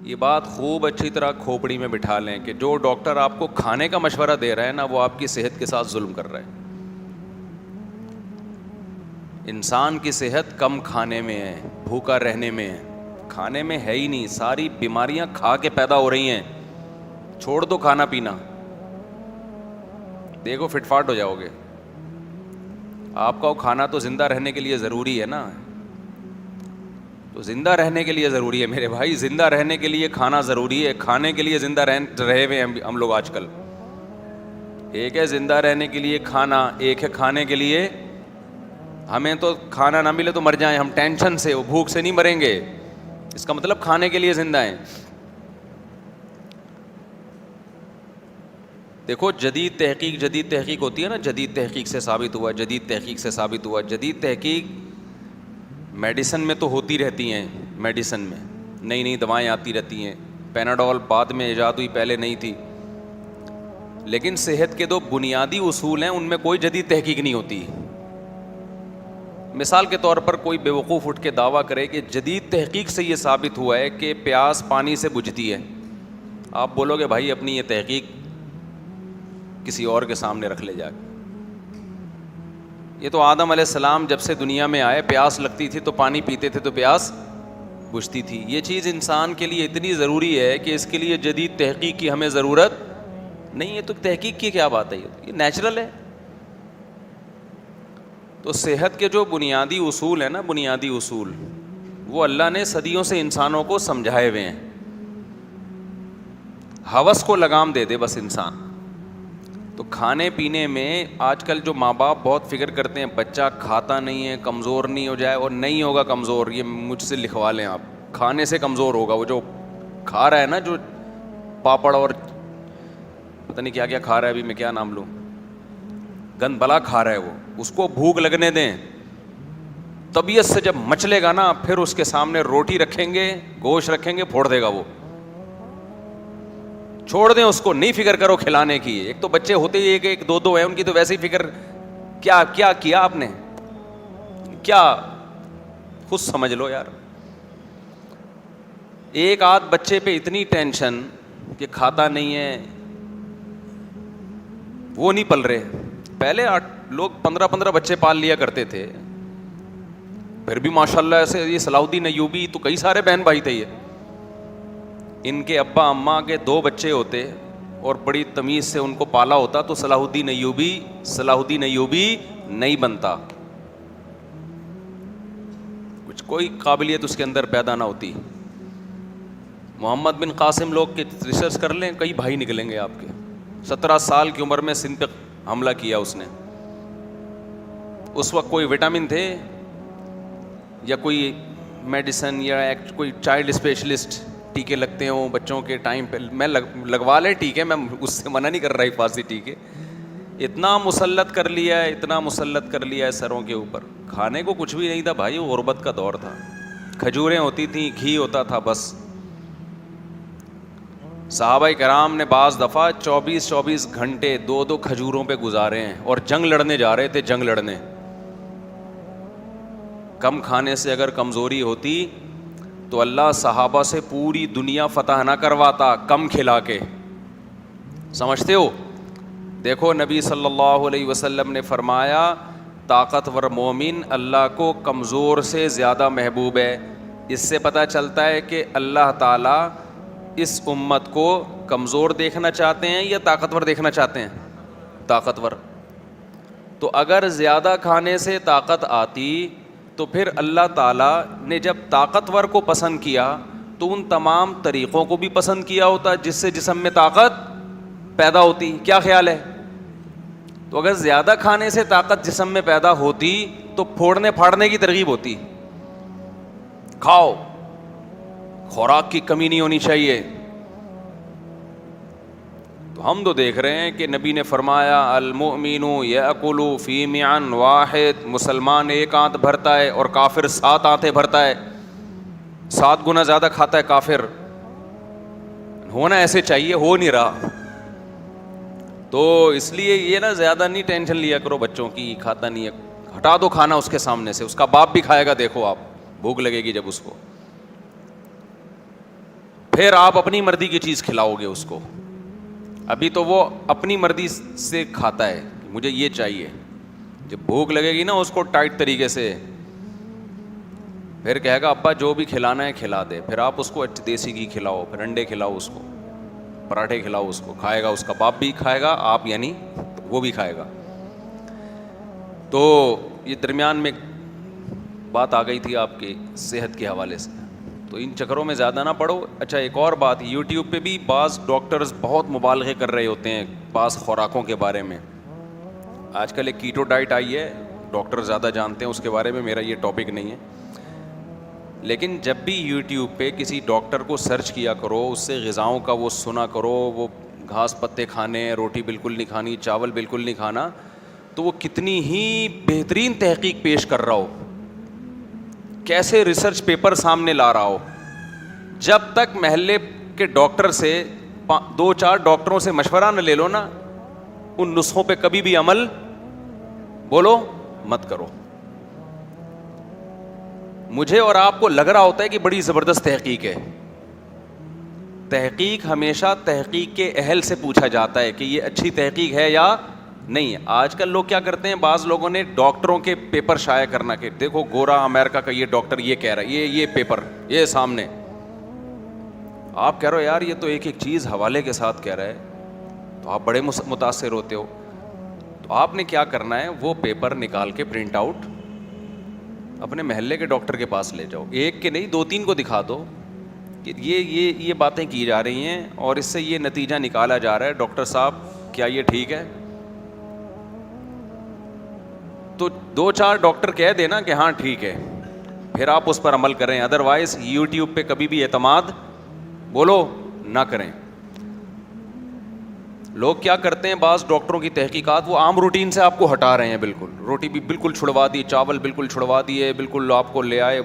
یہ بات خوب اچھی طرح کھوپڑی میں بٹھا لیں کہ جو ڈاکٹر آپ کو کھانے کا مشورہ دے رہا ہے نا، وہ آپ کی صحت کے ساتھ ظلم کر رہا ہے. انسان کی صحت کم کھانے میں ہے، بھوکا رہنے میں ہے. کھانے میں ہے ہی نہیں، ساری بیماریاں کھا کے پیدا ہو رہی ہیں. چھوڑ دو کھانا پینا، دیکھو فٹ فاٹ ہو جاؤ گے. آپ کا وہ کھانا تو زندہ رہنے کے لیے ضروری ہے نا، تو زندہ رہنے کے لیے ضروری ہے میرے بھائی، زندہ رہنے کے لیے کھانا ضروری ہے. کھانے کے لیے زندہ رہے ہوئے ہم لوگ آج کل. ایک ہے زندہ رہنے کے لیے کھانا، ایک ہے کھانے کے لیے. ہمیں تو کھانا نہ ملے تو مر جائیں ہم ٹینشن سے، وہ بھوک سے نہیں مریں گے. اس کا مطلب کھانے کے لیے زندہ ہیں. دیکھو جدید تحقیق ہوتی ہے نا، جدید تحقیق سے ثابت ہوا، جدید تحقیق سے ثابت ہوا. جدید تحقیق میڈیسن میں تو ہوتی رہتی ہیں، میڈیسن میں نئی نئی دوائیں آتی رہتی ہیں. پیناڈول بعد میں ایجاد ہوئی، پہلے نہیں تھی. لیکن صحت کے دو بنیادی اصول ہیں، ان میں کوئی جدید تحقیق نہیں ہوتی. مثال کے طور پر کوئی بیوقوف اٹھ کے دعویٰ کرے کہ جدید تحقیق سے یہ ثابت ہوا ہے کہ پیاس پانی سے بجھتی ہے. آپ بولو گے بھائی اپنی یہ تحقیق کسی اور کے سامنے رکھ لے جا کے. یہ تو آدم علیہ السلام جب سے دنیا میں آئے، پیاس لگتی تھی تو پانی پیتے تھے تو پیاس بجھتی تھی. یہ چیز انسان کے لیے اتنی ضروری ہے کہ اس کے لیے جدید تحقیق کی ہمیں ضرورت نہیں ہے. تو تحقیق کی کیا بات ہے، یہ نیچرل ہے. تو صحت کے جو بنیادی اصول ہیں نا، بنیادی اصول، وہ اللہ نے صدیوں سے انسانوں کو سمجھائے ہوئے ہیں. ہوس کو لگام دے دے بس انسان. تو کھانے پینے میں آج کل جو ماں باپ بہت فکر کرتے ہیں بچہ کھاتا نہیں ہے کمزور نہیں ہو جائے، اور نہیں ہوگا کمزور. یہ مجھ سے لکھوا لیں آپ، کھانے سے کمزور ہوگا. وہ جو کھا رہا ہے نا، جو پاپڑ اور پتہ نہیں کیا کیا کھا رہا ہے، ابھی میں کیا نام لوں، گند بلا کھا رہا ہے، وہ اس کو بھوک لگنے دیں. طبیعت سے جب مچلے گا نا، پھر اس کے سامنے روٹی رکھیں گے، گوشت رکھیں گے، پھوڑ دے گا وہ. چھوڑ دیں اس کو، نہیں فکر کرو کھلانے کی. ایک تو بچے ہوتے ہی ایک ایک دو دو ہیں، ان کی تو ویسے ہی فکر. کیا کیا کیا آپ نے، کیا خود سمجھ لو یار. ایک آدھ بچے پہ اتنی ٹینشن کہ کھاتا نہیں ہے، وہ نہیں پل رہے. پہلے لوگ 15 بچے پال لیا کرتے تھے، پھر بھی ماشاءاللہ ایسے. یہ صلاح الدین ایوبی تو کئی سارے بہن بھائی تھے. یہ ان کے ابا اماں کے 2 بچے ہوتے اور بڑی تمیز سے ان کو پالا ہوتا تو صلاح الدین ایوبی نہیں بنتا. کچھ کوئی قابلیت اس کے اندر پیدا نہ ہوتی. محمد بن قاسم لوگ کے ریسرچ کر لیں، کئی بھائی نکلیں گے آپ کے. 17 سال کی عمر میں سندھ پہ حملہ کیا اس نے. اس وقت کوئی وٹامن تھے یا کوئی میڈیسن یا کوئی چائلڈ اسپیشلسٹ ٹیکے لگتے ہوں بچوں کے ٹائم پہ؟ میں لگوا لے ٹیکے، میں اس سے منع نہیں کر رہا حفاظتی ٹیکے. اتنا مسلط کر لیا ہے سروں کے اوپر. کھانے کو کچھ بھی نہیں تھا بھائی، وہ غربت کا دور تھا. کھجوریں ہوتی تھیں، گھی ہوتا تھا بس. صحابہ کرام نے بعض دفعہ 24 گھنٹے 2 کھجوروں پہ گزارے ہیں، اور جنگ لڑنے جا رہے تھے، جنگ لڑنے. کم کھانے سے اگر کمزوری ہوتی تو اللہ صحابہ سے پوری دنیا فتح نہ کرواتا کم کھلا کے. سمجھتے ہو؟ دیکھو نبی صلی اللہ علیہ وسلم نے فرمایا طاقتور مومن اللہ کو کمزور سے زیادہ محبوب ہے. اس سے پتہ چلتا ہے کہ اللہ تعالیٰ اس امت کو کمزور دیکھنا چاہتے ہیں یا طاقتور دیکھنا چاہتے ہیں؟ طاقتور. تو اگر زیادہ کھانے سے طاقت آتی تو پھر اللہ تعالیٰ نے جب طاقتور کو پسند کیا تو ان تمام طریقوں کو بھی پسند کیا ہوتا جس سے جسم میں طاقت پیدا ہوتی. کیا خیال ہے؟ تو اگر زیادہ کھانے سے طاقت جسم میں پیدا ہوتی تو پھوڑنے پھاڑنے کی ترغیب ہوتی. کھاؤ، خوراک کی کمی نہیں ہونی چاہیے. تو ہم تو دیکھ رہے ہیں کہ نبی نے فرمایا المؤمن یأکل فی معن واحد، مسلمان 1 آنت بھرتا ہے اور کافر 7 آنتیں بھرتا ہے. 7 گنا زیادہ کھاتا ہے کافر. ہونا ایسے چاہیے، ہو نہیں رہا. تو اس لیے یہ نا زیادہ نہیں ٹینشن لیا کرو بچوں کی، کھاتا نہیں ہے، ہٹا دو کھانا اس کے سامنے سے. اس کا باپ بھی کھائے گا، دیکھو آپ، بھوک لگے گی جب اس کو. پھر آپ اپنی مرضی کی چیز کھلاؤ گے اس کو. ابھی تو وہ اپنی مرضی سے کھاتا ہے, مجھے یہ چاہیے. جب بھوک لگے گی نا اس کو ٹائٹ طریقے سے, پھر کہے گا ابا جو بھی کھلانا ہے کھلا دے. پھر آپ اس کو دیسی گھی کھلاؤ, پھر انڈے کھلاؤ اس کو, پراٹھے کھلاؤ اس کو, کھائے گا. اس کا باپ بھی کھائے گا, آپ یعنی وہ بھی کھائے گا. تو یہ درمیان میں بات آ گئی تھی آپ کی صحت کے حوالے سے, تو ان چکروں میں زیادہ نہ پڑو. اچھا ایک اور بات, یوٹیوب پہ بھی بعض ڈاکٹرز بہت مبالغے کر رہے ہوتے ہیں بعض خوراکوں کے بارے میں. آج کل ایک کیٹو ڈائٹ آئی ہے, ڈاکٹر زیادہ جانتے ہیں اس کے بارے میں, میرا یہ ٹاپک نہیں ہے. لیکن جب بھی یوٹیوب پہ کسی ڈاکٹر کو سرچ کیا کرو, اس سے غذاؤں کا وہ سنا کرو, وہ گھاس پتے کھانے, روٹی بالکل نہیں کھانی, چاول بالکل نہیں کھانا, تو وہ کتنی ہی بہترین تحقیق پیش کر رہا ہو, کیسے ریسرچ پیپر سامنے لا رہا ہو. جب تک محلے کے ڈاکٹر سے 2-4 ڈاکٹروں سے مشورہ نہ لے لو نا, ان نسخوں پہ کبھی بھی عمل بولو مت کرو. مجھے اور آپ کو لگ رہا ہوتا ہے کہ بڑی زبردست تحقیق ہے. تحقیق ہمیشہ تحقیق کے اہل سے پوچھا جاتا ہے کہ یہ اچھی تحقیق ہے یا نہیں. آج کل لوگ کیا کرتے ہیں, بعض لوگوں نے ڈاکٹروں کے پیپر شائع کرنا کہ دیکھو گورا امریکہ کا یہ ڈاکٹر یہ کہہ رہا ہے, یہ پیپر یہ سامنے. آپ کہہ رہے ہو یار یہ تو ایک ایک چیز حوالے کے ساتھ کہہ رہا ہے, تو آپ بڑے متاثر ہوتے ہو. تو آپ نے کیا کرنا ہے, وہ پیپر نکال کے پرنٹ آؤٹ اپنے محلے کے ڈاکٹر کے پاس لے جاؤ, ایک کے نہیں 2-3 کو دکھا دو کہ یہ باتیں کی جا رہی ہیں اور اس سے یہ نتیجہ نکالا جا رہا ہے, ڈاکٹر صاحب کیا یہ ٹھیک ہے؟ تو 2-4 ڈاکٹر کہہ دینا کہ ہاں ٹھیک ہے, پھر آپ اس پر عمل کریں. ادروائز یوٹیوب پہ کبھی بھی اعتماد بولو نہ کریں. لوگ کیا کرتے ہیں, بعض ڈاکٹروں کی تحقیقات وہ عام روٹین سے آپ کو ہٹا رہے ہیں. بالکل روٹی بھی بالکل چھڑوا دی, چاول بالکل چھڑوا دیے, بالکل آپ کو لے آئے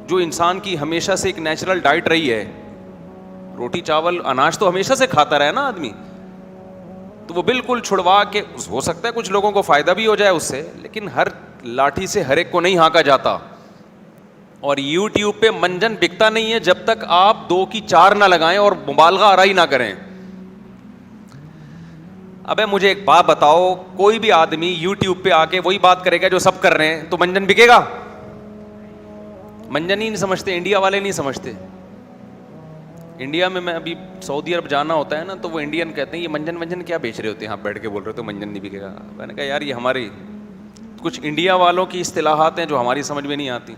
جو انسان کی ہمیشہ سے ایک نیچرل ڈائٹ رہی ہے. روٹی چاول اناج تو ہمیشہ سے کھاتا رہا نا آدمی, تو وہ بالکل چھڑوا کے, ہو سکتا ہے کچھ لوگوں کو فائدہ بھی ہو جائے اس سے, لیکن ہر لاٹھی سے ہر ایک کو نہیں ہانکا جاتا. اور یوٹیوب پہ منجن بکتا نہیں ہے جب تک آپ 2 کی 4 نہ لگائیں اور مبالغہ آرائی نہ کریں. ابے مجھے ایک بات بتاؤ, کوئی بھی آدمی یوٹیوب پہ آ کے وہی بات کرے گا جو سب کر رہے ہیں, تو منجن بکے گا؟ منجن ہی نہیں سمجھتے, انڈیا والے نہیں سمجھتے. انڈیا میں ابھی سعودی عرب جانا ہوتا ہے نا, تو وہ انڈین کہتے ہیں یہ منجن کیا بیچ رہے ہوتے ہیں, آپ بیٹھ کے بول رہے ہو تو منجن نہیں بکے گا. میں نے کہا یار یہ ہماری کچھ انڈیا والوں کی اصطلاحات ہیں جو ہماری سمجھ میں نہیں آتی.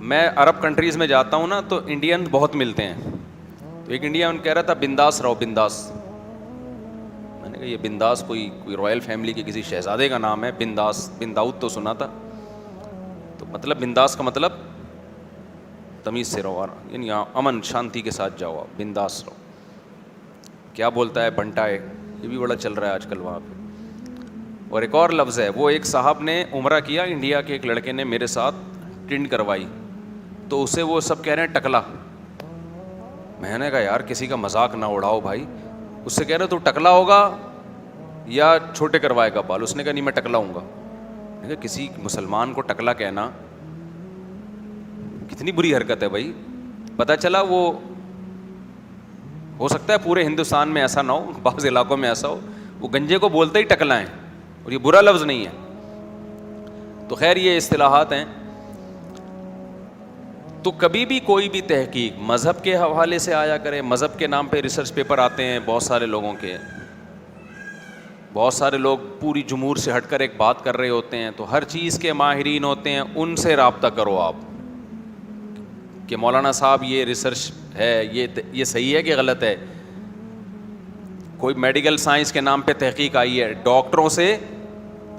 میں عرب کنٹریز میں جاتا ہوں نا, تو انڈین بہت ملتے ہیں. تو ایک انڈین کہہ رہا تھا بنداس رہو, بنداس. میں نے کہا یہ بنداس کوئی رائل فیملی کے کسی شہزادے کا نام ہے, بنداس, بن داؤد تو سنا تھا. تو مطلب بنداس کا مطلب تمیز سے رہو, یعنی امن شانتی کے ساتھ جاؤ, آپ بنداس رہو. کیا بولتا ہے بنٹا ہے, یہ بھی بڑا چل رہا ہے آج کل وہاں پہ. اور ایک اور لفظ ہے, وہ ایک صاحب نے عمرہ کیا, انڈیا کے ایک لڑکے نے میرے ساتھ ٹنڈ کروائی, تو اسے وہ سب کہہ رہے ہیں ٹکلا. میں نے کہا یار کسی کا مذاق نہ اڑاؤ بھائی. اس سے کہہ رہے تو ٹکلا ہوگا یا چھوٹے کروائے گا بال. اس نے کہا نہیں میں ٹکلا ہوں گا. میں نے کہا کسی مسلمان کو ٹکلا کہنا کتنی بری حرکت ہے بھائی. پتہ چلا وہ ہو سکتا ہے پورے ہندوستان میں ایسا نہ ہو, بعض علاقوں میں ایسا ہو, وہ گنجے کو بولتے ہی ٹکلا ہیں, اور یہ برا لفظ نہیں ہے. تو خیر یہ اصطلاحات ہیں. تو کبھی بھی کوئی بھی تحقیق مذہب کے حوالے سے آیا کرے. مذہب کے نام پہ ریسرچ پیپر آتے ہیں بہت سارے لوگوں کے, بہت سارے لوگ پوری جمہور سے ہٹ کر ایک بات کر رہے ہوتے ہیں, تو ہر چیز کے ماہرین ہوتے ہیں, ان سے رابطہ کرو آپ کہ مولانا صاحب یہ ریسرچ ہے, یہ صحیح ہے کہ غلط ہے. کوئی میڈیکل سائنس کے نام پہ تحقیق آئی ہے, ڈاکٹروں سے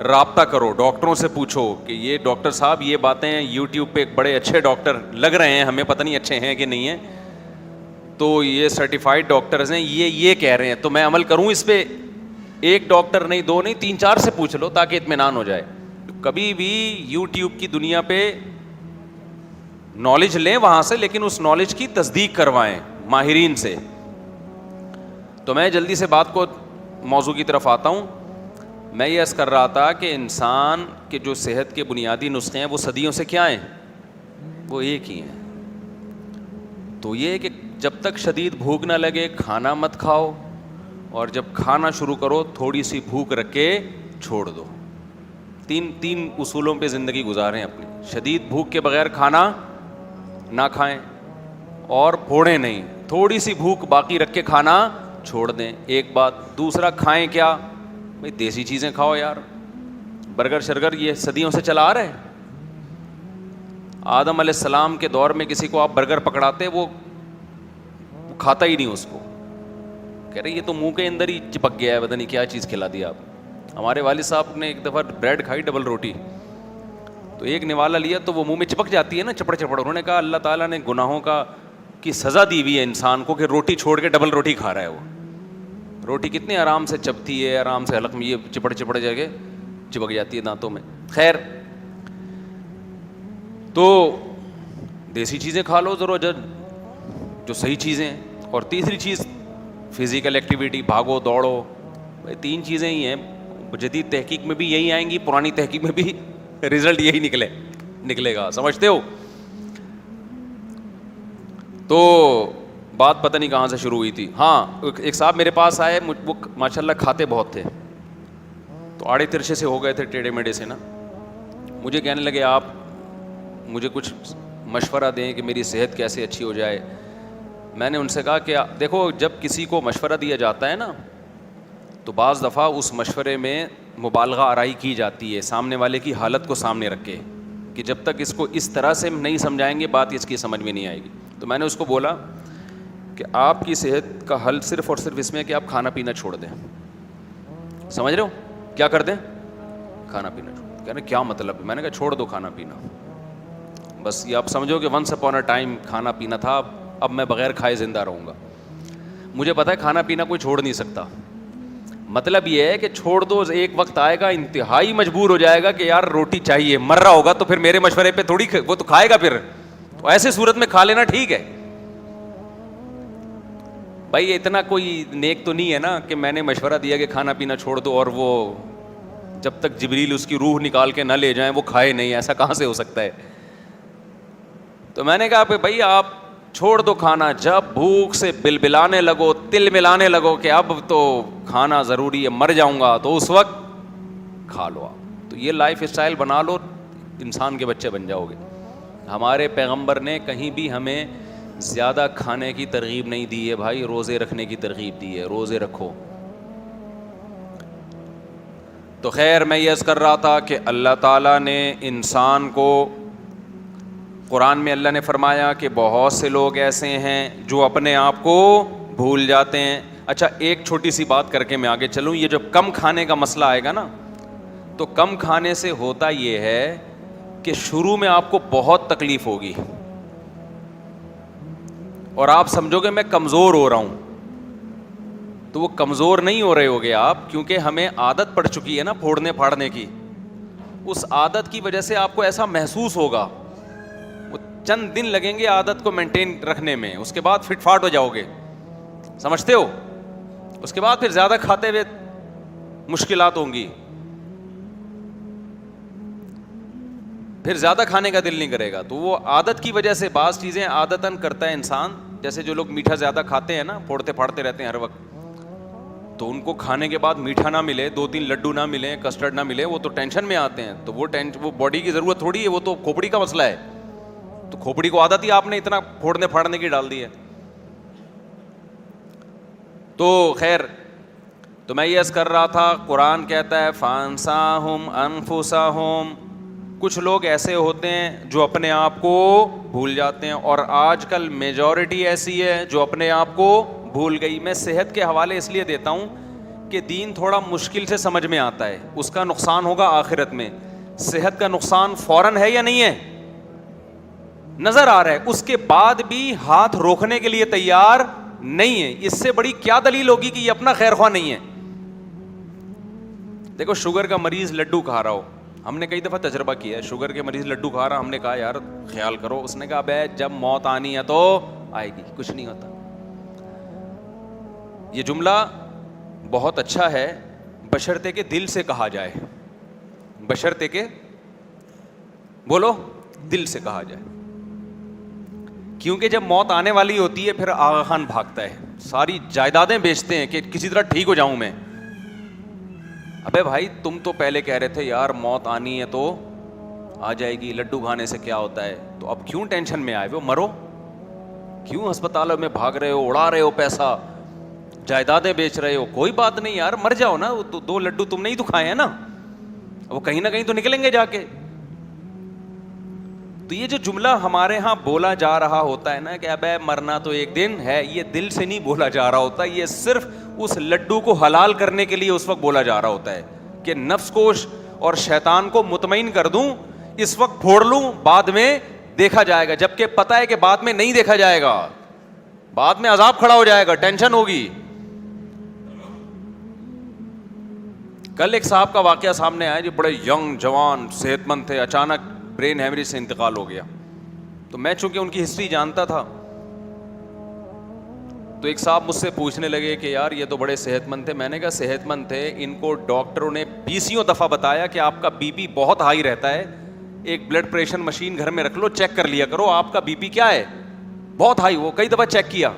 رابطہ کرو, ڈاکٹروں سے پوچھو کہ یہ ڈاکٹر صاحب یہ باتیں یوٹیوب پہ ایک بڑے اچھے ڈاکٹر لگ رہے ہیں, ہمیں پتہ نہیں اچھے ہیں کہ نہیں ہیں, تو یہ سرٹیفائڈ ڈاکٹرز ہیں, یہ کہہ رہے ہیں تو میں عمل کروں اس پہ. ایک ڈاکٹر نہیں, 2 نہیں, 3-4 سے پوچھ لو تاکہ اطمینان ہو جائے. کبھی بھی یوٹیوب کی دنیا پہ نالج لیں وہاں سے, لیکن اس نالج کی تصدیق کروائیں ماہرین سے. تو میں جلدی سے بات کو موضوع کی طرف آتا ہوں. میں یہ عرض کر رہا تھا کہ انسان کے جو صحت کے بنیادی نسخے ہیں وہ صدیوں سے کیا ہیں, وہ ایک ہی ہیں. تو یہ کہ جب تک شدید بھوک نہ لگے کھانا مت کھاؤ, اور جب کھانا شروع کرو تھوڑی سی بھوک رکھ کے چھوڑ دو. تین اصولوں پہ زندگی گزاریں اپنی. شدید بھوک کے بغیر کھانا نہ کھائیں, اور پھوڑیں نہیں, تھوڑی سی بھوک باقی رکھ کے کھانا چھوڑ دیں. ایک بات. دوسرا, کھائیں کیا بھائی, دیسی چیزیں کھاؤ یار. برگر شرگر یہ صدیوں سے چلا آ رہا ہے. آدم علیہ السلام کے دور میں کسی کو آپ برگر پکڑاتے وہ کھاتا ہی نہیں اس کو, کہہ رہے یہ تو منہ کے اندر ہی چپک گیا ہے, پتہ نہیں کیا چیز کھلا دیا آپ. ہمارے والد صاحب نے ایک دفعہ بریڈ کھائی ڈبل روٹی, تو ایک نوالا لیا تو وہ منہ میں چپک جاتی ہے نا, چپڑ چپڑ. انہوں نے کہا اللہ تعالیٰ نے گناہوں کی سزا دی ہوئی ہے انسان کو کہ روٹی چھوڑ کے ڈبل روٹی کھا رہا ہے. وہ روٹی کتنی آرام سے چپتی ہے, آرام سے حلق میں, یہ چپڑ چپڑ جا کے چپک جاتی ہے دانتوں میں. خیر, تو دیسی چیزیں کھا لو ضرور جو صحیح چیزیں ہیں. اور تیسری چیز فزیکل ایکٹیویٹی, بھاگو دوڑو. بھائی 3 چیزیں ہی ہیں, جدید تحقیق میں بھی یہی آئیں گی, پرانی تحقیق میں بھی رزلٹ یہی نکلے گا, سمجھتے ہو. تو بات پتہ نہیں کہاں سے شروع ہوئی تھی. ہاں, ایک صاحب میرے پاس آئے, وہ ماشاء اللہ کھاتے بہت تھے, تو آڑے ترچے سے ہو گئے تھے, ٹیڑھے میڑھے سے نا. مجھے کہنے لگے آپ مجھے کچھ مشورہ دیں کہ میری صحت کیسے اچھی ہو جائے. میں نے ان سے کہا کہ دیکھو, جب کسی کو مشورہ دیا جاتا ہے نا, تو بعض دفعہ اس مشورے میں مبالغہ آرائی کی جاتی ہے سامنے والے کی حالت کو سامنے رکھ کے, کہ جب تک اس کو اس طرح سے نہیں سمجھائیں گے بات اس کی سمجھ میں نہیں آئے گی. تو میں نے اس کو بولا کہ آپ کی صحت کا حل صرف اور صرف اس میں ہے کہ آپ کھانا پینا چھوڑ دیں. سمجھ رہے ہو, کیا کر دیں؟ کھانا پینا چھوڑ دیں. کہنے کیا مطلب ہے؟ میں نے کہا چھوڑ دو کھانا پینا, بس یہ آپ سمجھو کہ ونس اپون اے ٹائم کھانا پینا تھا, اب میں بغیر کھائے زندہ رہوں گا. مجھے پتا ہے کھانا پینا کوئی چھوڑ نہیں سکتا. مطلب یہ ہے کہ چھوڑ دو, ایک وقت آئے گا انتہائی مجبور ہو جائے گا کہ یار روٹی چاہیے, مر رہا ہوگا, تو پھر میرے مشورے پہ تھوڑی وہ تو کھائے گا. پھر تو ایسے صورت میں کھا لینا ٹھیک ہے. بھائی اتنا کوئی نیک تو نہیں ہے نا کہ میں نے مشورہ دیا کہ کھانا پینا چھوڑ دو اور وہ جب تک جبریل اس کی روح نکال کے نہ لے جائیں وہ کھائے نہیں. ایسا کہاں سے ہو سکتا ہے؟ تو میں نے کہا بھائی آپ چھوڑ دو کھانا, جب بھوک سے بلبلانے لگو, تل ملانے لگو کہ اب تو کھانا ضروری ہے, مر جاؤں گا, تو اس وقت کھا لو آپ. تو یہ لائف اسٹائل بنا لو, انسان کے بچے بن جاؤ گے. ہمارے پیغمبر نے کہیں بھی ہمیں زیادہ کھانے کی ترغیب نہیں دی ہے بھائی, روزے رکھنے کی ترغیب دی ہے, روزے رکھو. تو خیر, میں یہ عرض کر رہا تھا کہ اللہ تعالیٰ نے انسان کو قرآن میں اللہ نے فرمایا کہ بہت سے لوگ ایسے ہیں جو اپنے آپ کو بھول جاتے ہیں. اچھا, ایک چھوٹی سی بات کر کے میں آگے چلوں. یہ جب کم کھانے کا مسئلہ آئے گا نا, تو کم کھانے سے ہوتا یہ ہے کہ شروع میں آپ کو بہت تکلیف ہوگی اور آپ سمجھو گے میں کمزور ہو رہا ہوں. تو وہ کمزور نہیں ہو رہے ہوگے آپ, کیونکہ ہمیں عادت پڑ چکی ہے نا پھوڑنے پھاڑنے کی. اس عادت کی وجہ سے آپ کو ایسا محسوس ہوگا. وہ چند دن لگیں گے عادت کو مینٹین رکھنے میں, اس کے بعد فٹ فاٹ ہو جاؤ گے, سمجھتے ہو. اس کے بعد پھر زیادہ کھاتے ہوئے مشکلات ہوں گی, پھر زیادہ کھانے کا دل نہیں کرے گا. تو وہ عادت کی وجہ سے بعض چیزیں عادتاً کرتا ہے انسان. جیسے جو لوگ میٹھا زیادہ کھاتے ہیں نا, پھوڑتے پھاڑتے رہتے ہیں ہر وقت, تو ان کو کھانے کے بعد میٹھا نہ ملے, 2-3 لڈو نہ ملے, کسٹرڈ نہ ملے, وہ تو ٹینشن میں آتے ہیں. تو وہ باڈی کی ضرورت تھوڑی ہے, وہ تو کھوپڑی کا مسئلہ ہے. تو کھوپڑی کو عادت ہی آپ نے اتنا پھوڑنے پھاڑنے کی ڈال دی ہے. تو خیر, تو میں یہ عرض کر رہا تھا, قرآن کہتا ہے فانساہم انفسہم, کچھ لوگ ایسے ہوتے ہیں جو اپنے آپ کو بھول جاتے ہیں. اور آج کل میجورٹی ایسی ہے جو اپنے آپ کو بھول گئی. میں صحت کے حوالے اس لیے دیتا ہوں کہ دین تھوڑا مشکل سے سمجھ میں آتا ہے, اس کا نقصان ہوگا آخرت میں. صحت کا نقصان فوراً ہے یا نہیں ہے؟ نظر آ رہا ہے. اس کے بعد بھی ہاتھ روکنے کے لیے تیار نہیں ہے. اس سے بڑی کیا دلیل ہوگی کہ یہ اپنا خیر خواہ نہیں ہے؟ دیکھو, شوگر کا مریض لڈو کھا رہا ہو, ہم نے کئی دفعہ تجربہ کیا ہے, شوگر کے مریض لڈو کھا رہا, ہم نے کہا یار خیال کرو. اس نے کہا بے جب موت آنی ہے تو آئے گی, کچھ نہیں ہوتا. یہ جملہ بہت اچھا ہے بشرطے کہ دل سے کہا جائے, بشرطے کہ بولو دل سے کہا جائے. کیونکہ جب موت آنے والی ہوتی ہے پھر آغا خان بھاگتا ہے, ساری جائیدادیں بیچتے ہیں کہ کسی طرح ٹھیک ہو جاؤں میں. ابے بھائی تم تو پہلے کہہ رہے تھے یار موت آنی ہے تو آ جائے گی, لڈو کھانے سے کیا ہوتا ہے, تو اب کیوں ٹینشن میں آئے ہو, مرو, کیوں ہسپتالوں میں بھاگ رہے ہو, اڑا رہے ہو پیسہ, جائیدادیں بیچ رہے ہو, کوئی بات نہیں یار, مر جاؤ نا, تو 2 لڈو تم نے ہی تو کھائے ہیں نا, وہ کہیں نہ کہیں تو نکلیں گے جا کے. تو یہ جو جملہ ہمارے ہاں بولا جا رہا ہوتا ہے نا کہ ابے مرنا تو ایک دن ہے, یہ دل سے نہیں بولا جا رہا ہوتا, یہ صرف اس لڈو کو حلال کرنے کے لیے اس وقت بولا جا رہا ہوتا ہے کہ نفس کو اور شیطان کو مطمئن کر دوں, اس وقت پھوڑ لوں, بعد میں دیکھا جائے گا, جبکہ پتہ ہے کہ بعد میں نہیں دیکھا جائے گا, بعد میں عذاب کھڑا ہو جائے گا, ٹینشن ہوگی. کل ایک صاحب کا واقعہ سامنے آیا جو بڑے ینگ جوان صحت مند تھے, اچانک برین ہیمریج سے انتقال ہو گیا. تو میں چونکہ ان کی ہسٹری جانتا تھا تو ایک صاحب مجھ سے پوچھنے لگے کہ یار یہ تو بڑے صحت مند تھے. میں نے کہا صحت مند تھے, ان کو ڈاکٹروں نے 20 دفعہ بتایا کہ آپ کا بی پی بہت ہائی رہتا ہے, ایک بلڈ پریشر مشین گھر میں رکھ لو, چیک کر لیا کرو آپ کا بی پی کیا ہے, بہت ہائی. وہ کئی دفعہ چیک کیا,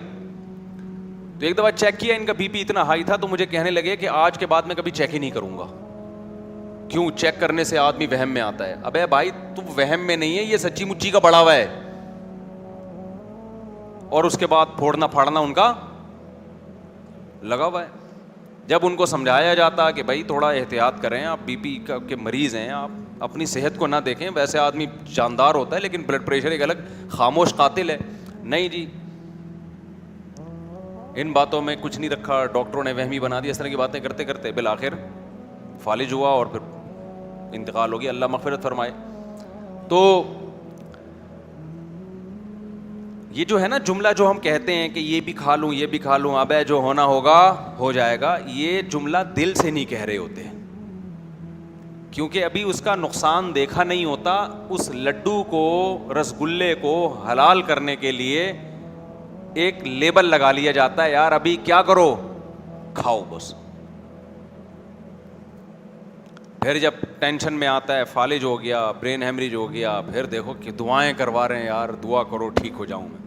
تو ایک دفعہ چیک کیا ان کا بی پی اتنا ہائی تھا, تو مجھے کہنے لگے کہ آج کے بعد میں کبھی چیک ہی نہیں کروں گا. کیوں, چیک کرنے سے آدمی وہم میں آتا ہے. ابے بھائی تم وہم میں نہیں ہے, یہ سچی مچی کا بڑا ہوا ہے. اور اس کے بعد پھوڑنا پھاڑنا ان کا لگا ہوا ہے. جب ان کو سمجھایا جاتا کہ بھائی تھوڑا احتیاط کریں, آپ بی پی کے مریض ہیں, آپ اپنی صحت کو نہ دیکھیں, ویسے آدمی جاندار ہوتا ہے لیکن بلڈ پریشر ایک الگ خاموش قاتل ہے. نہیں جی, ان باتوں میں کچھ نہیں رکھا, ڈاکٹروں نے وہمی بنا دیا. اس طرح کی باتیں کرتے کرتے بالآخر فالج ہوا اور پھر انتقال ہو گیا, اللہ مغفرت فرمائے. تو یہ جو ہے نا جملہ جو ہم کہتے ہیں کہ یہ بھی کھا لوں یہ بھی کھا لوں, ابے جو ہونا ہوگا ہو جائے گا, یہ جملہ دل سے نہیں کہہ رہے ہوتے, کیونکہ ابھی اس کا نقصان دیکھا نہیں ہوتا. اس لڈو کو, رسگلے کو حلال کرنے کے لیے ایک لیبل لگا لیا جاتا ہے, یار ابھی کیا کرو, کھاؤ بس. پھر جب ٹینشن میں آتا ہے, فالج ہو گیا, برین ہیمریج ہو گیا, پھر دیکھو کہ دعائیں کروا رہے ہیں, یار دعا کرو ٹھیک ہو جاؤں میں.